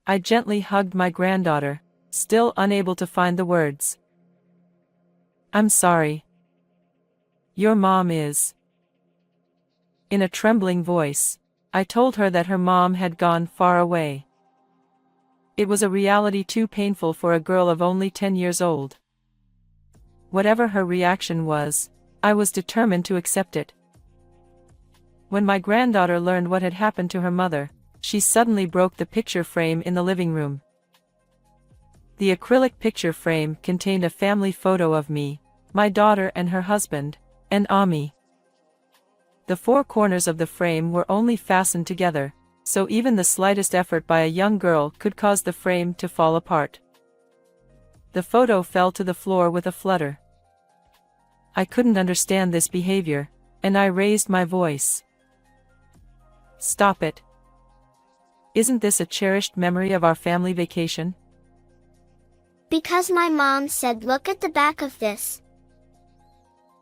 I gently hugged my granddaughter, still unable to find the words. I'm sorry. Your mom is. In a trembling voice, I told her that her mom had gone far away. It was a reality too painful for a girl of only 10 years old. Whatever her reaction was, I was determined to accept it. When my granddaughter learned what had happened to her mother, she suddenly broke the picture frame in the living room. The acrylic picture frame contained a family photo of me, my daughter and her husband, and Ami. The four corners of the frame were only fastened together, so even the slightest effort by a young girl could cause the frame to fall apart. The photo fell to the floor with a flutter. I couldn't understand this behavior, and I raised my voice. Stop it. Isn't this a cherished memory of our family vacation? Because my mom said look at the back of this.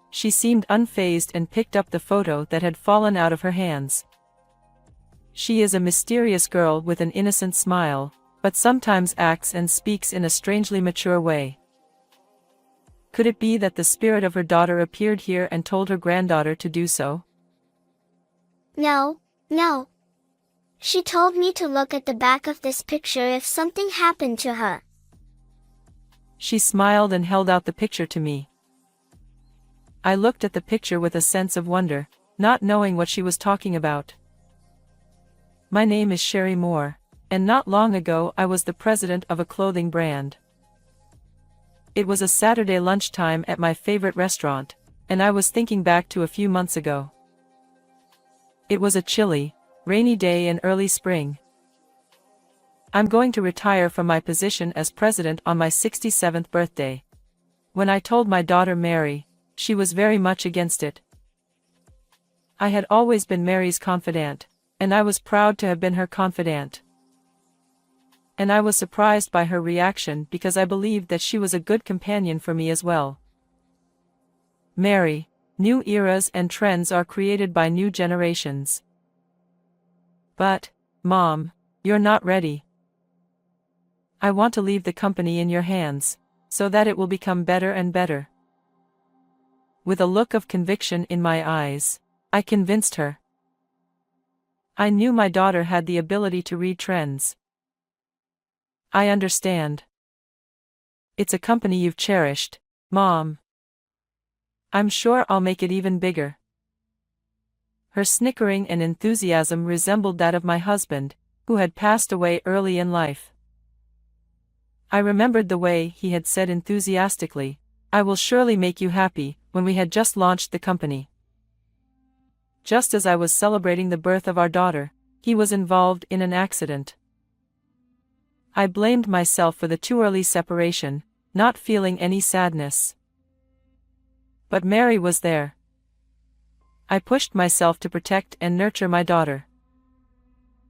She seemed unfazed and picked up the photo that had fallen out of her hands. She is a mysterious girl with an innocent smile, but sometimes acts and speaks in a strangely mature way. Could it be that the spirit of her daughter appeared here and told her granddaughter to do so? No. She told me to look at the back of this picture if something happened to her. She smiled and held out the picture to me. I looked at the picture with a sense of wonder, not knowing what she was talking about. My name is Sherry Moore, and not long ago I was the president of a clothing brand. It was a Saturday lunchtime at my favorite restaurant, and I was thinking back to a few months ago. It was a chilly, rainy day in early spring. I'm going to retire from my position as president on my 67th birthday. When I told my daughter Mary, she was very much against it. I had always been Mary's confidant, and I was proud to have been her confidant. And I was surprised by her reaction because I believed that she was a good companion for me as well. Mary, new eras and trends are created by new generations. But, Mom, you're not ready. I want to leave the company in your hands, so that it will become better and better. With a look of conviction in my eyes, I convinced her. I knew my daughter had the ability to read trends. I understand. It's a company you've cherished, Mom. I'm sure I'll make it even bigger. Her snickering and enthusiasm resembled that of my husband, who had passed away early in life. I remembered the way he had said enthusiastically, "I will surely make you happy," when we had just launched the company. Just as I was celebrating the birth of our daughter, he was involved in an accident. I blamed myself for the too early separation, not feeling any sadness. But Mary was there. I pushed myself to protect and nurture my daughter.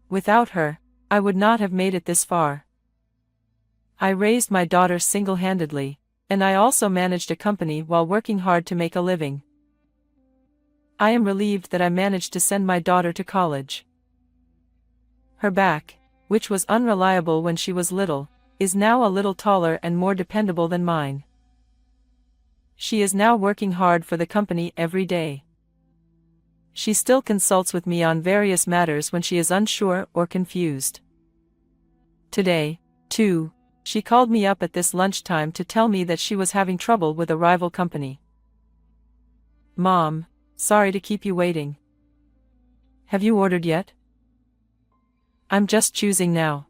Without her, I would not have made it this far. I raised my daughter single-handedly, and I also managed a company while working hard to make a living. I am relieved that I managed to send my daughter to college. Her back, which was unreliable when she was little, is now a little taller and more dependable than mine. She is now working hard for the company every day. She still consults with me on various matters when she is unsure or confused. Today, too, she called me up at this lunchtime to tell me that she was having trouble with a rival company. "Mom, sorry to keep you waiting. Have you ordered yet?" "I'm just choosing now."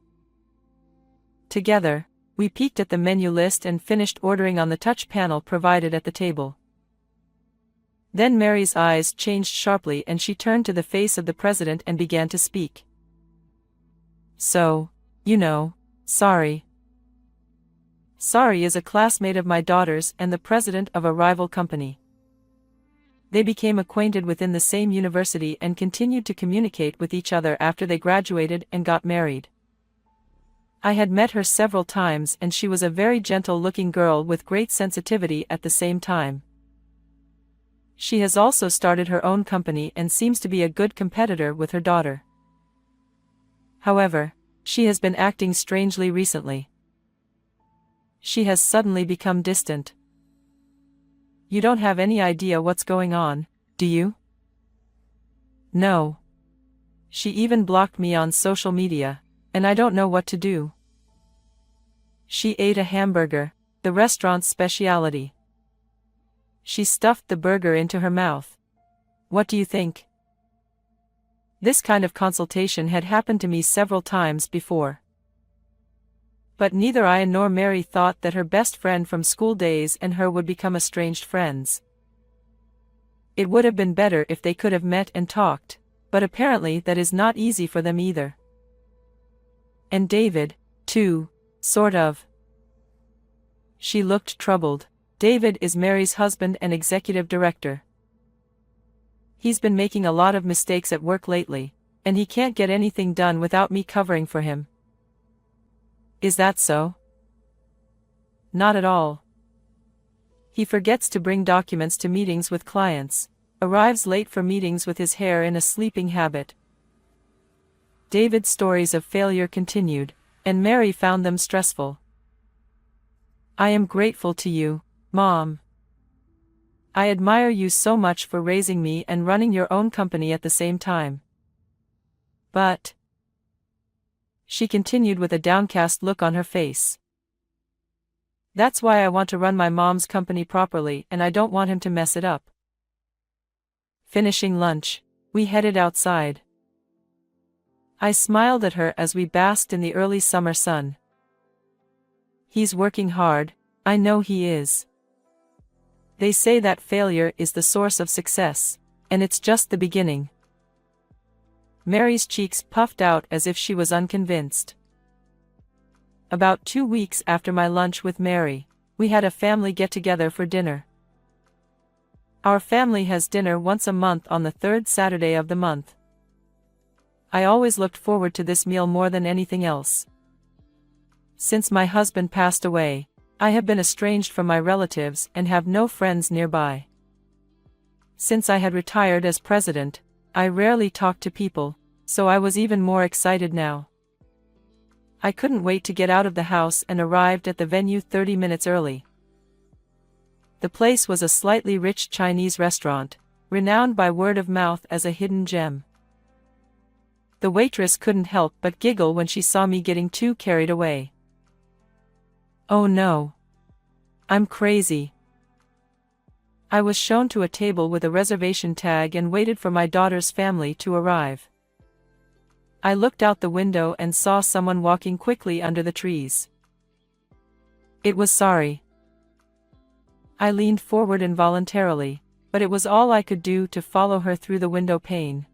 Together, we peeked at the menu list and finished ordering on the touch panel provided at the table. Then Mary's eyes changed sharply and she turned to the face of the president and began to speak. "So, sorry. Sari is a classmate of my daughter's and the president of a rival company. They became acquainted within the same university and continued to communicate with each other after they graduated and got married. I had met her several times and she was a very gentle-looking girl with great sensitivity at the same time. She has also started her own company and seems to be a good competitor with her daughter. However, She has been acting strangely recently. She has suddenly become distant. You don't have any idea what's going on, do you? No. She even blocked me on social media, and I don't know what to do. She ate a hamburger, the restaurant's specialty. She stuffed the burger into her mouth. What do you think? This kind of consultation had happened to me several times before. But neither I nor Mary thought that her best friend from school days and her would become estranged friends. It would have been better if they could have met and talked, but apparently that is not easy for them either. And David, too, sort of. She looked troubled. David is Mary's husband and executive director. He's been making a lot of mistakes at work lately, and he can't get anything done without me covering for him. Is that so? Not at all. He forgets to bring documents to meetings with clients, arrives late for meetings with his hair in a sleeping habit. David's stories of failure continued, and Mary found them stressful. I am grateful to you, Mom. I admire you so much for raising me and running your own company at the same time. But, she continued with a downcast look on her face, that's why I want to run my mom's company properly and I don't want him to mess it up. Finishing lunch, we headed outside. I smiled at her as we basked in the early summer sun. He's working hard, I know he is. They say that failure is the source of success, and it's just the beginning. Mary's cheeks puffed out as if she was unconvinced. About 2 weeks after my lunch with Mary, we had a family get-together for dinner. Our family has dinner once a month on the third Saturday of the month. I always looked forward to this meal more than anything else. Since my husband passed away, I have been estranged from my relatives and have no friends nearby. Since I had retired as president, I rarely talked to people, so I was even more excited now. I couldn't wait to get out of the house and arrived at the venue 30 minutes early. The place was a slightly rich Chinese restaurant, renowned by word of mouth as a hidden gem. The waitress couldn't help but giggle when she saw me getting too carried away. Oh no. I'm crazy. I was shown to a table with a reservation tag and waited for my daughter's family to arrive. I looked out the window and saw someone walking quickly under the trees. It was Sari. I leaned forward involuntarily, but it was all I could do to follow her through the window pane.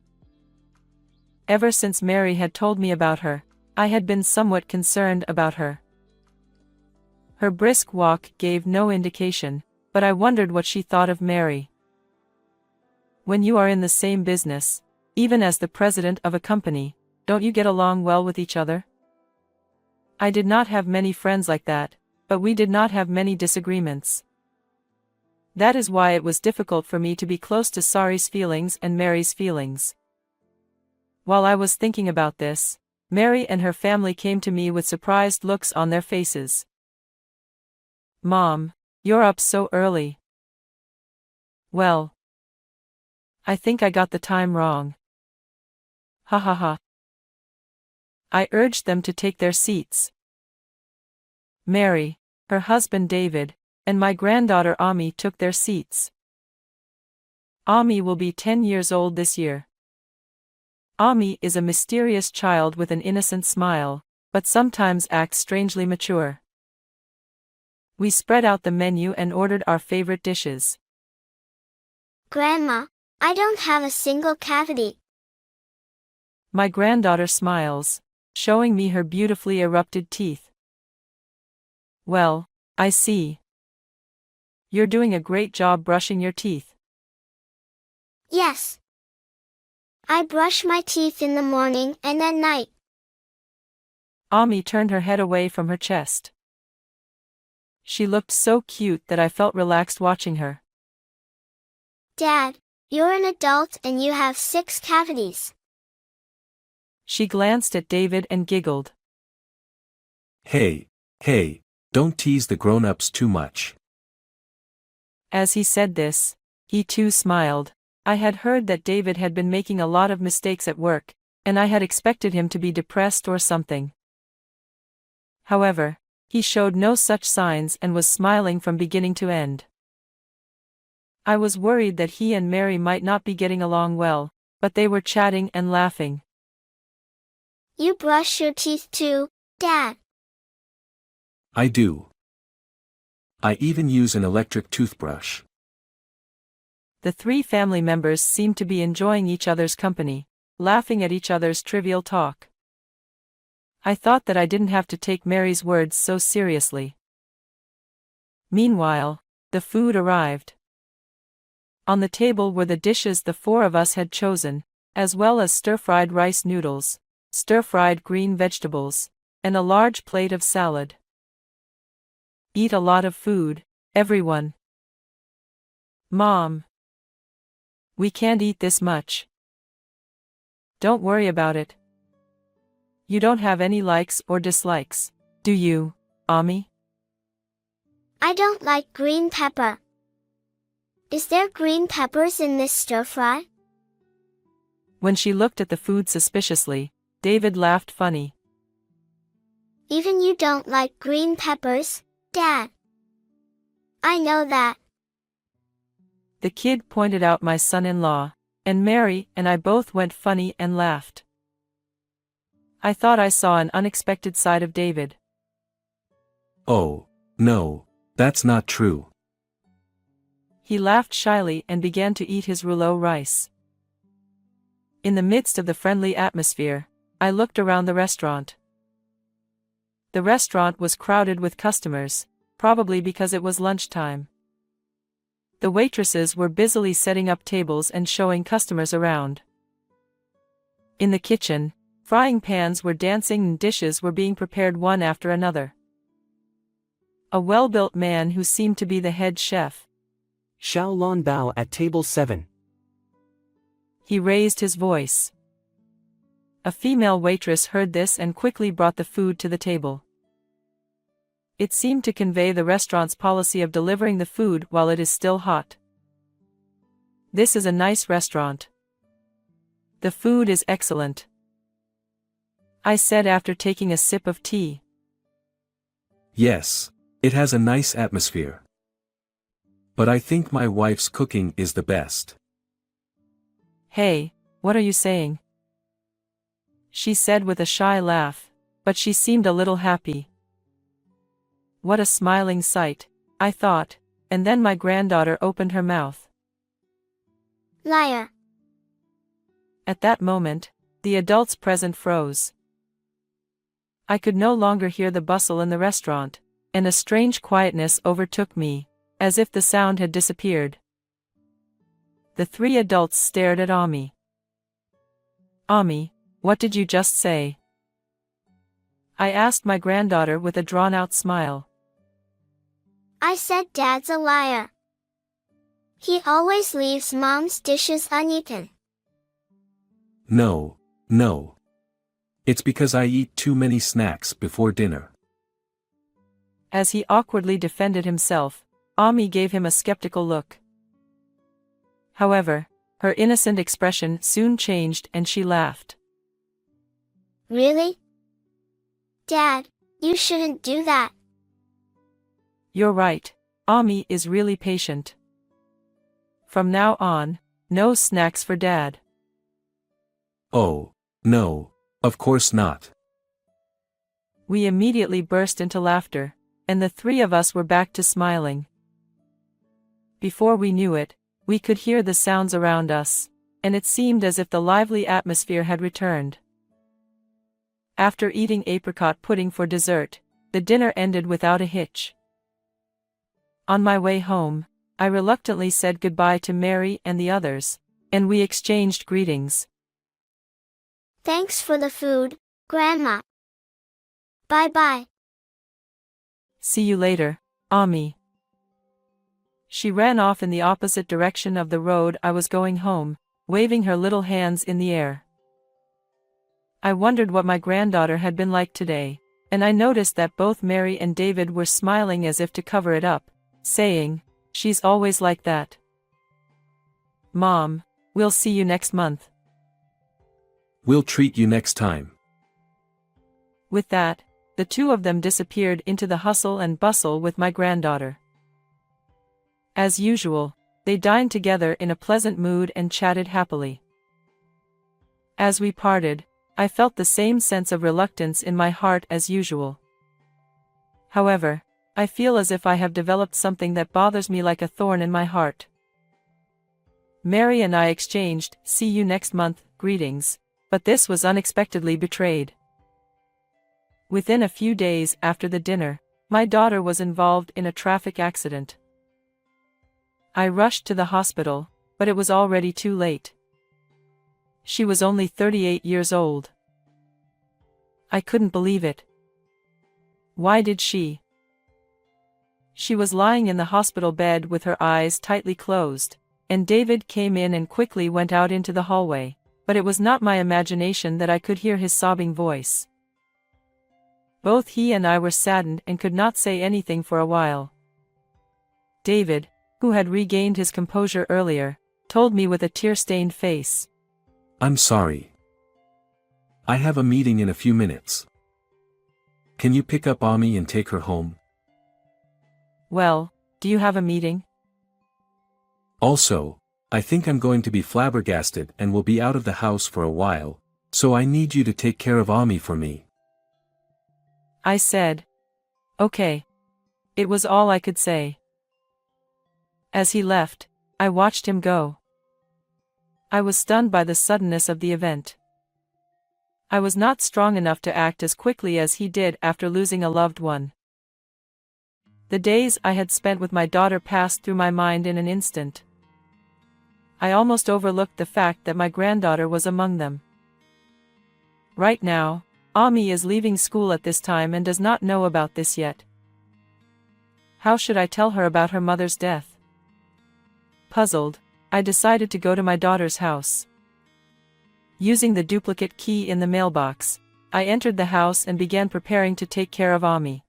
Ever since Mary had told me about her, I had been somewhat concerned about her. Her brisk walk gave no indication, but I wondered what she thought of Mary. When you are in the same business, even as the president of a company, don't you get along well with each other? I did not have many friends like that, but we did not have many disagreements. That is why it was difficult for me to be close to Sari's feelings and Mary's feelings. While I was thinking about this, Mary and her family came to me with surprised looks on their faces. Mom, you're up so early. Well, I think I got the time wrong. Ha ha ha. I urged them to take their seats. Mary, her husband David, and my granddaughter Ami took their seats. Ami will be 10 years old this year. Ami is a mysterious child with an innocent smile, but sometimes acts strangely mature. We spread out the menu and ordered our favorite dishes. Grandma, I don't have a single cavity. My granddaughter smiles, showing me her beautifully erupted teeth. Well, I see. You're doing a great job brushing your teeth. Yes. I brush my teeth in the morning and at night. Ami turned her head away from her chest. She looked so cute that I felt relaxed watching her. Dad, you're an adult and you have 6 cavities. She glanced at David and giggled. Hey, hey, don't tease the grown-ups too much. As he said this, he too smiled. I had heard that David had been making a lot of mistakes at work, and I had expected him to be depressed or something. However, he showed no such signs and was smiling from beginning to end. I was worried that he and Mary might not be getting along well, but they were chatting and laughing. You brush your teeth too, Dad. I do. I even use an electric toothbrush. The three family members seemed to be enjoying each other's company, laughing at each other's trivial talk. I thought that I didn't have to take Mary's words so seriously. Meanwhile, the food arrived. On the table were the dishes the four of us had chosen, as well as stir-fried rice noodles, stir-fried green vegetables, and a large plate of salad. Eat a lot of food, everyone. Mom. We can't eat this much. Don't worry about it. You don't have any likes or dislikes, do you, Ami? I don't like green pepper. Is there green peppers in this stir-fry? When she looked at the food suspiciously, David laughed funny. Even you don't like green peppers, Dad. I know that. The kid pointed out my son-in-law, and Mary and I both went funny and laughed. I thought I saw an unexpected side of David. Oh, no, that's not true. He laughed shyly and began to eat his rouleau rice. In the midst of the friendly atmosphere, I looked around the restaurant. The restaurant was crowded with customers, probably because it was lunchtime. The waitresses were busily setting up tables and showing customers around. In the kitchen, frying pans were dancing and dishes were being prepared one after another. A well-built man who seemed to be the head chef. Xiao Lan Bao at table 7. He raised his voice. A female waitress heard this and quickly brought the food to the table. It seemed to convey the restaurant's policy of delivering the food while it is still hot. This is a nice restaurant. The food is excellent, I said after taking a sip of tea. Yes, it has a nice atmosphere. But I think my wife's cooking is the best. Hey, what are you saying? She said with a shy laugh, but she seemed a little happy. What a smiling sight, I thought, and then my granddaughter opened her mouth. Liar. At that moment, the adults present froze. I could no longer hear the bustle in the restaurant, and a strange quietness overtook me, as if the sound had disappeared. The three adults stared at Ami. Ami, what did you just say? I asked my granddaughter with a drawn-out smile. I said Dad's a liar. He always leaves Mom's dishes uneaten. No, no. It's because I eat too many snacks before dinner. As he awkwardly defended himself, Ami gave him a skeptical look. However, her innocent expression soon changed and she laughed. Really? Dad, you shouldn't do that. You're right, Ami is really patient. From now on, no snacks for Dad. Oh, no, of course not. We immediately burst into laughter, and the three of us were back to smiling. Before we knew it, we could hear the sounds around us, and it seemed as if the lively atmosphere had returned. After eating apricot pudding for dessert, the dinner ended without a hitch. On my way home, I reluctantly said goodbye to Mary and the others, and we exchanged greetings. Thanks for the food, Grandma. Bye-bye. See you later, Ami. She ran off in the opposite direction of the road I was going home, waving her little hands in the air. I wondered what my granddaughter had been like today, and I noticed that both Mary and David were smiling as if to cover it up, saying, "She's always like that. Mom, we'll see you next month." We'll treat you next time. With that, the two of them disappeared into the hustle and bustle with my granddaughter. As usual, they dined together in a pleasant mood and chatted happily. As we parted, I felt the same sense of reluctance in my heart as usual. However, I feel as if I have developed something that bothers me like a thorn in my heart. Mary and I exchanged "see you next month" greetings, but this was unexpectedly betrayed. Within a few days after the dinner, my daughter was involved in a traffic accident. I rushed to the hospital, but it was already too late. She was only 38 years old. I couldn't believe it. Why did she? She was lying in the hospital bed with her eyes tightly closed, and David came in and quickly went out into the hallway, but it was not my imagination that I could hear his sobbing voice. Both he and I were saddened and could not say anything for a while. David, who had regained his composure earlier, told me with a tear-stained face, "I'm sorry. I have a meeting in a few minutes. Can you pick up Ami and take her home?" "Well, do you have a meeting?" "Also, I think I'm going to be flabbergasted and will be out of the house for a while, so I need you to take care of Ami for me." I said. "Okay." It was all I could say. As he left, I watched him go. I was stunned by the suddenness of the event. I was not strong enough to act as quickly as he did after losing a loved one. The days I had spent with my daughter passed through my mind in an instant. I almost overlooked the fact that my granddaughter was among them. Right now, Ami is leaving school at this time and does not know about this yet. How should I tell her about her mother's death? Puzzled, I decided to go to my daughter's house. Using the duplicate key in the mailbox, I entered the house and began preparing to take care of Ami.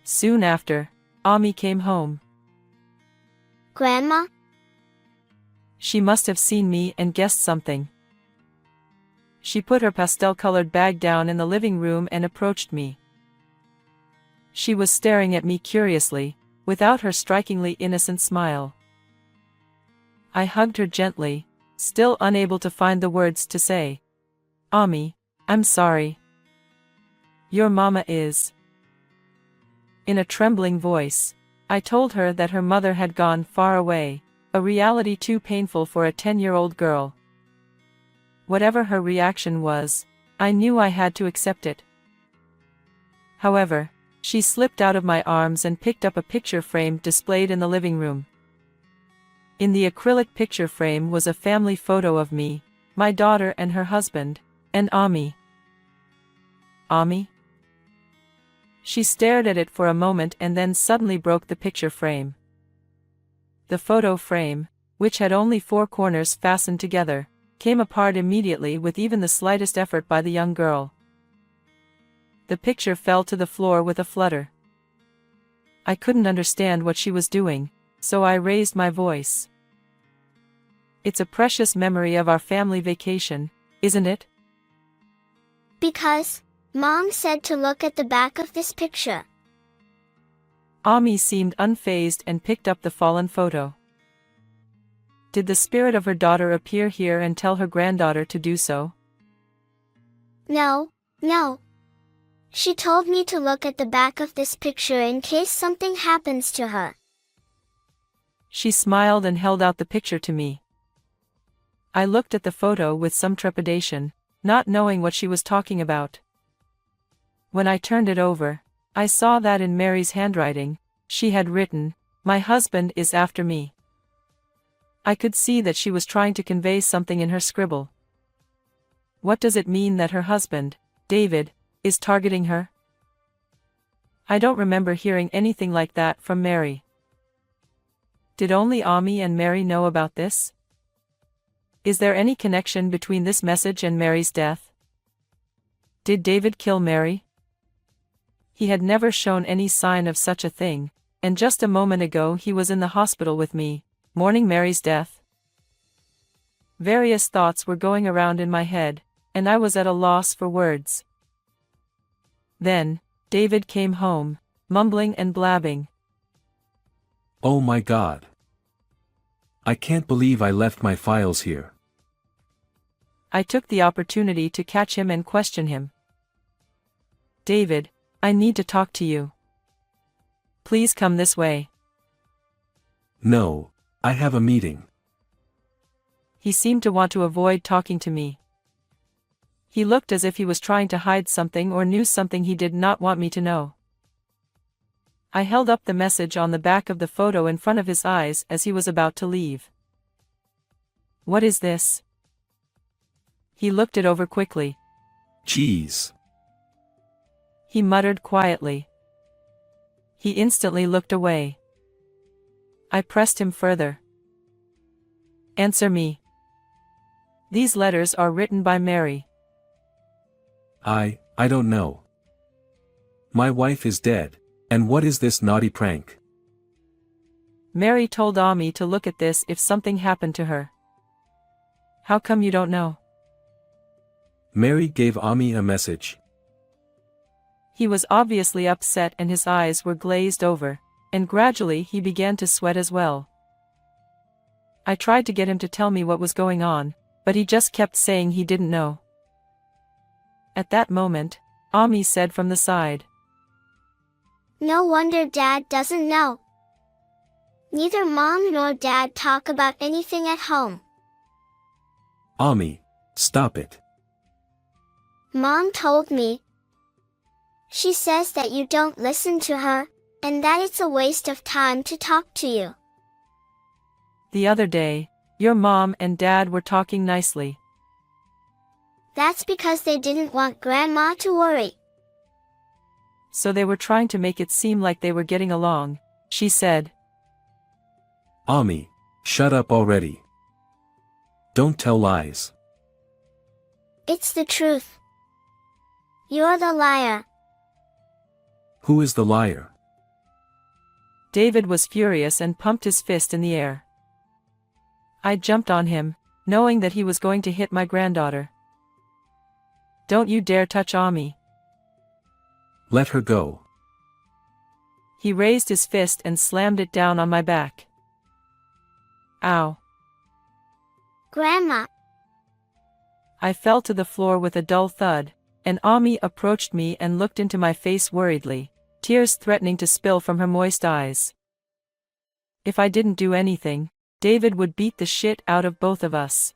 Soon after, Ami came home. Grandma? She must have seen me and guessed something. She put her pastel-colored bag down in the living room and approached me. She was staring at me curiously, without her strikingly innocent smile. I hugged her gently, still unable to find the words to say. "Ami, I'm sorry. Your mama is." In a trembling voice, I told her that her mother had gone far away, a reality too painful for a 10-year-old girl. Whatever her reaction was, I knew I had to accept it. However, she slipped out of my arms and picked up a picture frame displayed in the living room. In the acrylic picture frame was a family photo of me, my daughter and her husband, and Ami. "Ami?" She stared at it for a moment and then suddenly broke the picture frame. The photo frame, which had only 4 corners fastened together, came apart immediately with even the slightest effort by the young girl. The picture fell to the floor with a flutter. I couldn't understand what she was doing, so I raised my voice. "It's a precious memory of our family vacation, isn't it?" Because Mom said to look at the back of this picture. Ami seemed unfazed and picked up the fallen photo. Did the spirit of her daughter appear here and tell her granddaughter to do so? No, no. She told me to look at the back of this picture in case something happens to her. She smiled and held out the picture to me. I looked at the photo with some trepidation, not knowing what she was talking about. When I turned it over, I saw that in Mary's handwriting, she had written, "My husband is after me." I could see that she was trying to convey something in her scribble. What does it mean that her husband, David, is targeting her? I don't remember hearing anything like that from Mary. Did only Ami and Mary know about this? Is there any connection between this message and Mary's death? Did David kill Mary? He had never shown any sign of such a thing, and just a moment ago he was in the hospital with me, mourning Mary's death. Various thoughts were going around in my head, and I was at a loss for words. Then, David came home, mumbling and blabbing. Oh my God. I can't believe I left my files here. I took the opportunity to catch him and question him. David, I need to talk to you. Please come this way. No, I have a meeting. He seemed to want to avoid talking to me. He looked as if he was trying to hide something or knew something he did not want me to know. I held up the message on the back of the photo in front of his eyes as he was about to leave. What is this? He looked it over quickly. Jeez. He muttered quietly. He instantly looked away. I pressed him further. Answer me. These letters are written by Mary. I don't know. My wife is dead, and what is this naughty prank? Mary told Ami to look at this if something happened to her. How come you don't know? Mary gave Ami a message. He was obviously upset and his eyes were glazed over, and gradually he began to sweat as well. I tried to get him to tell me what was going on, but he just kept saying he didn't know. At that moment, Ami said from the side. No wonder Dad doesn't know. Neither Mom nor Dad talk about anything at home. Ami, stop it. Mom told me. She says that you don't listen to her, and that it's a waste of time to talk to you. The other day, your mom and dad were talking nicely. That's because they didn't want Grandma to worry. So they were trying to make it seem like they were getting along, she said. Ami, shut up already. Don't tell lies. It's the truth. You're the liar. Who is the liar? David was furious and pumped his fist in the air. I jumped on him, knowing that he was going to hit my granddaughter. Don't you dare touch Ami. Let her go. He raised his fist and slammed it down on my back. Ow. Grandma. I fell to the floor with a dull thud, and Ami approached me and looked into my face worriedly, tears threatening to spill from her moist eyes. If I didn't do anything, David would beat the shit out of both of us.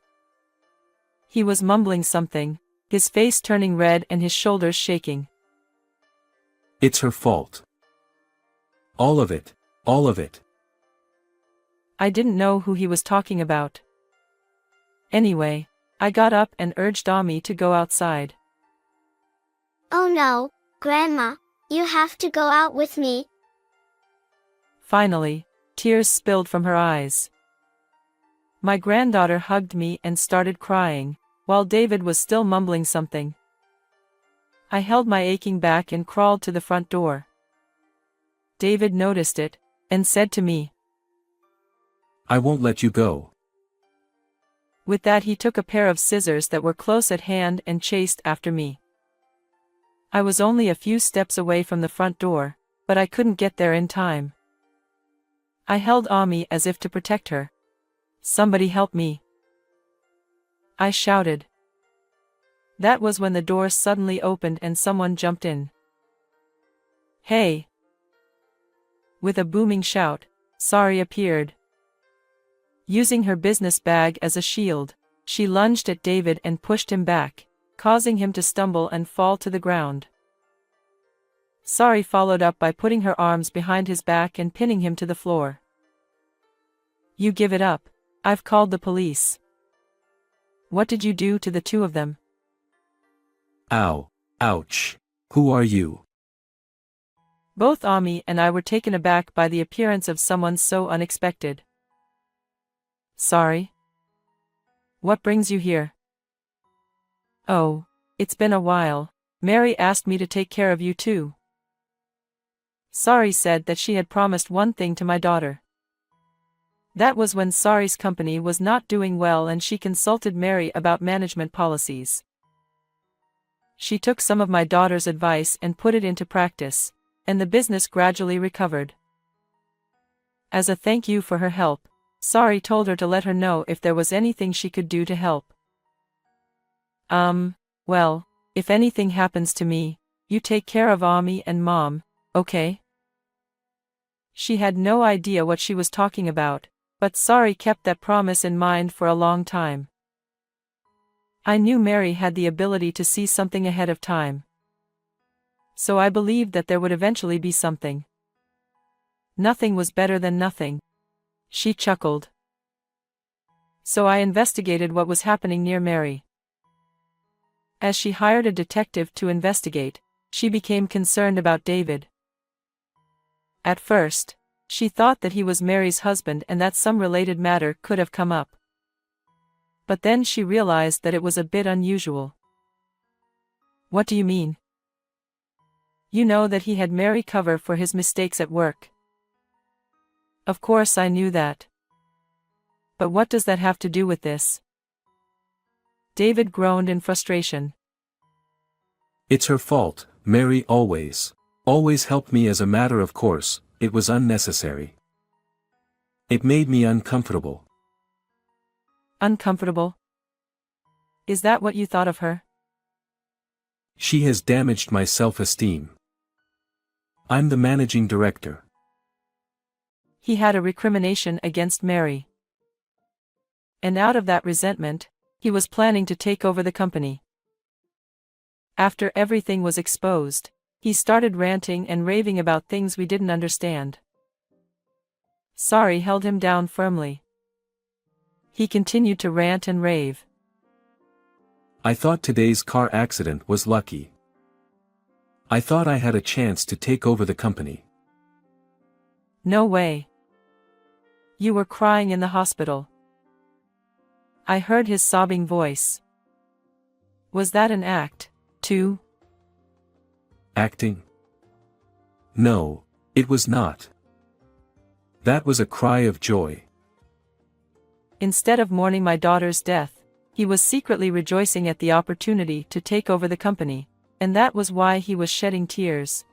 He was mumbling something, his face turning red and his shoulders shaking. It's her fault. All of it, all of it. I didn't know who he was talking about. Anyway, I got up and urged Ami to go outside. Oh no, Grandma, you have to go out with me. Finally, tears spilled from her eyes. My granddaughter hugged me and started crying, while David was still mumbling something. I held my aching back and crawled to the front door. David noticed it, and said to me, I won't let you go. With that he took a pair of scissors that were close at hand and chased after me. I was only a few steps away from the front door, but I couldn't get there in time. I held Ami as if to protect her. Somebody help me. I shouted. That was when the door suddenly opened and someone jumped in. Hey! With a booming shout, Sari appeared. Using her business bag as a shield, she lunged at David and pushed him back, causing him to stumble and fall to the ground. Sari followed up by putting her arms behind his back and pinning him to the floor. You give it up. I've called the police. What did you do to the two of them? Ow, ouch. Who are you? Both Ami and I were taken aback by the appearance of someone so unexpected. Sorry? What brings you here? Oh, it's been a while. Mary asked me to take care of you too. Sari said that she had promised one thing to my daughter. That was when Sari's company was not doing well and she consulted Mary about management policies. She took some of my daughter's advice and put it into practice, and the business gradually recovered. As a thank you for her help, Sari told her to let her know if there was anything she could do to help. Well, if anything happens to me, you take care of Ami and Mom, okay? She had no idea what she was talking about, but Sari kept that promise in mind for a long time. I knew Mary had the ability to see something ahead of time. So I believed that there would eventually be something. Nothing was better than nothing. She chuckled. So I investigated what was happening near Mary. As she hired a detective to investigate, she became concerned about David. At first, she thought that he was Mary's husband and that some related matter could have come up. But then she realized that it was a bit unusual. What do you mean? You know that he had Mary cover for his mistakes at work. Of course I knew that. But what does that have to do with this? David groaned in frustration. It's her fault. Mary always helped me as a matter of course. It was unnecessary. It made me uncomfortable. Uncomfortable? Is that what you thought of her? She has damaged my self-esteem. I'm the managing director. He had a recrimination against Mary. And out of that resentment, he was planning to take over the company. After everything was exposed, he started ranting and raving about things we didn't understand. Sari held him down firmly. He continued to rant and rave. I thought today's car accident was lucky. I thought I had a chance to take over the company. No way. You were crying in the hospital. I heard his sobbing voice. Was that an act, too? Acting? No, it was not. That was a cry of joy. Instead of mourning my daughter's death, he was secretly rejoicing at the opportunity to take over the company, and that was why he was shedding tears.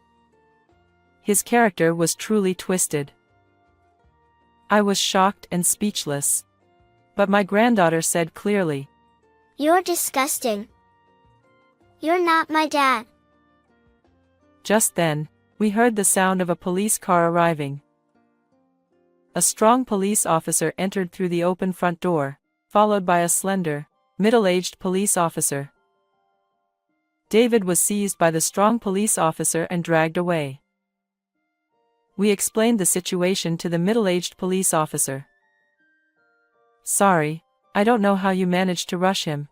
His character was truly twisted. I was shocked and speechless. But my granddaughter said clearly, You're disgusting. You're not my dad. Just then, we heard the sound of a police car arriving. A strong police officer entered through the open front door, followed by a slender, middle-aged police officer. David was seized by the strong police officer and dragged away. We explained the situation to the middle-aged police officer. Sorry, I don't know how you managed to rush him.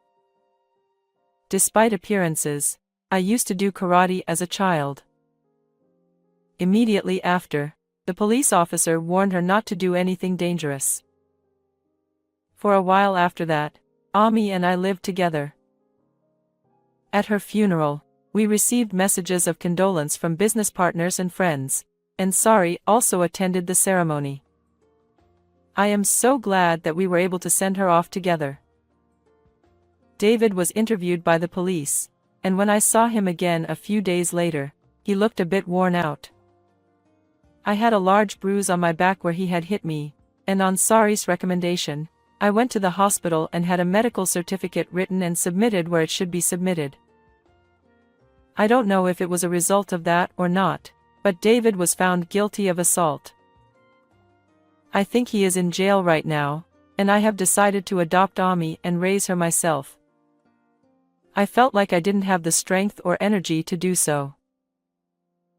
Despite appearances, I used to do karate as a child. Immediately after, the police officer warned her not to do anything dangerous. For a while after that, Ami and I lived together. At her funeral, we received messages of condolence from business partners and friends, and Sari also attended the ceremony. I am so glad that we were able to send her off together. David was interviewed by the police, and when I saw him again a few days later, he looked a bit worn out. I had a large bruise on my back where he had hit me, and on Sari's recommendation, I went to the hospital and had a medical certificate written and submitted where it should be submitted. I don't know if it was a result of that or not, but David was found guilty of assault. I think he is in jail right now, and I have decided to adopt Ami and raise her myself. I felt like I didn't have the strength or energy to do so.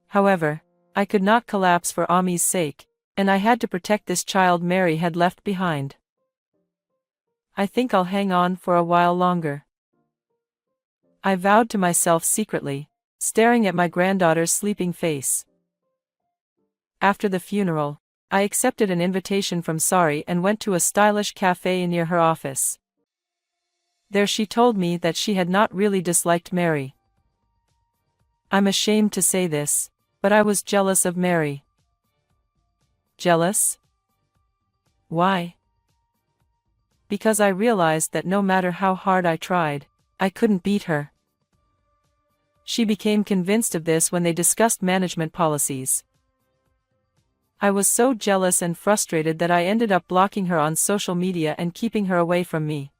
However, I could not collapse for Ami's sake, and I had to protect this child Mary had left behind. I think I'll hang on for a while longer. I vowed to myself secretly, staring at my granddaughter's sleeping face. After the funeral, I accepted an invitation from Sari and went to a stylish cafe near her office. There she told me that she had not really disliked Mary. I'm ashamed to say this, But I was jealous of Mary. Jealous? Why? Because I realized that no matter how hard I tried, I couldn't beat her. She became convinced of this when they discussed management policies. I was so jealous and frustrated that I ended up blocking her on social media and keeping her away from me.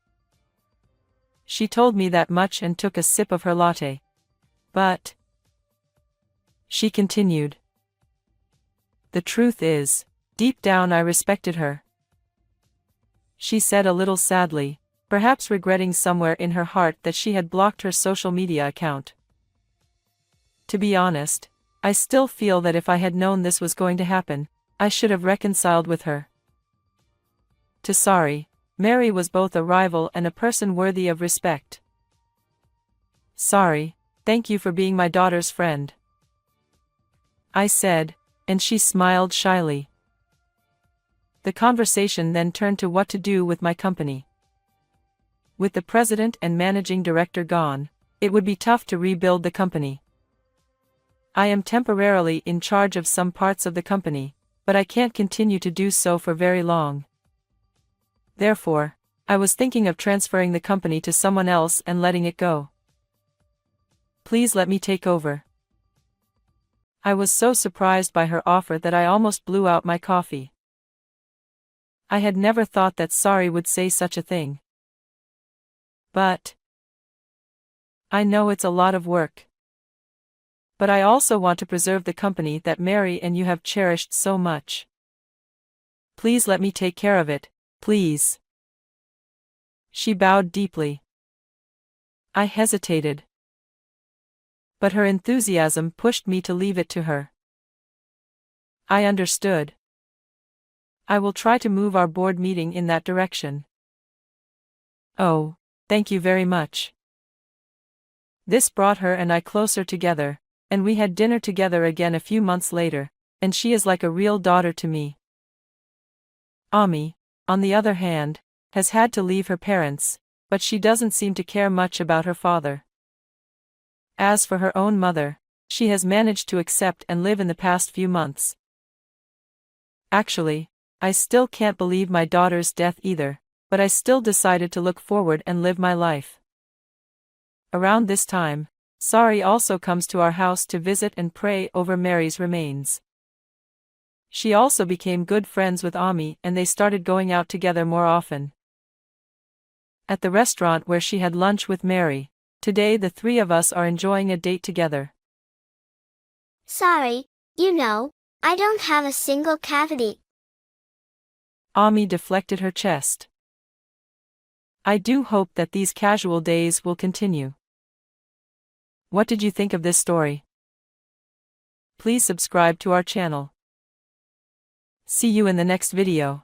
She told me that much and took a sip of her latte. But, she continued, the truth is, deep down I respected her. She said a little sadly, perhaps regretting somewhere in her heart that she had blocked her social media account. To be honest, I still feel that if I had known this was going to happen, I should have reconciled with her. Sorry, Mary was both a rival and a person worthy of respect. Sorry, thank you for being my daughter's friend, I said, and she smiled shyly. The conversation then turned to what to do with my company. With the president and managing director gone, it would be tough to rebuild the company. I am temporarily in charge of some parts of the company, but I can't continue to do so for very long. Therefore, I was thinking of transferring the company to someone else and letting it go. Please let me take over. I was so surprised by her offer that I almost blew out my coffee. I had never thought that Sari would say such a thing. But I know it's a lot of work. But I also want to preserve the company that Mary and you have cherished so much. Please let me take care of it, please. She bowed deeply. I hesitated. But her enthusiasm pushed me to leave it to her. I understood. I will try to move our board meeting in that direction. Oh, thank you very much. This brought her and I closer together, and we had dinner together again a few months later, and she is like a real daughter to me. Ami, on the other hand, has had to leave her parents, but she doesn't seem to care much about her father. As for her own mother, she has managed to accept and live in the past few months. Actually, I still can't believe my daughter's death either, but I still decided to look forward and live my life. Around this time, Sari also comes to our house to visit and pray over Mary's remains. She also became good friends with Ami and they started going out together more often. At the restaurant where she had lunch with Mary, today the three of us are enjoying a date together. Sorry, I don't have a single cavity. Ami deflected her chest. I do hope that these casual days will continue. What did you think of this story? Please subscribe to our channel. See you in the next video.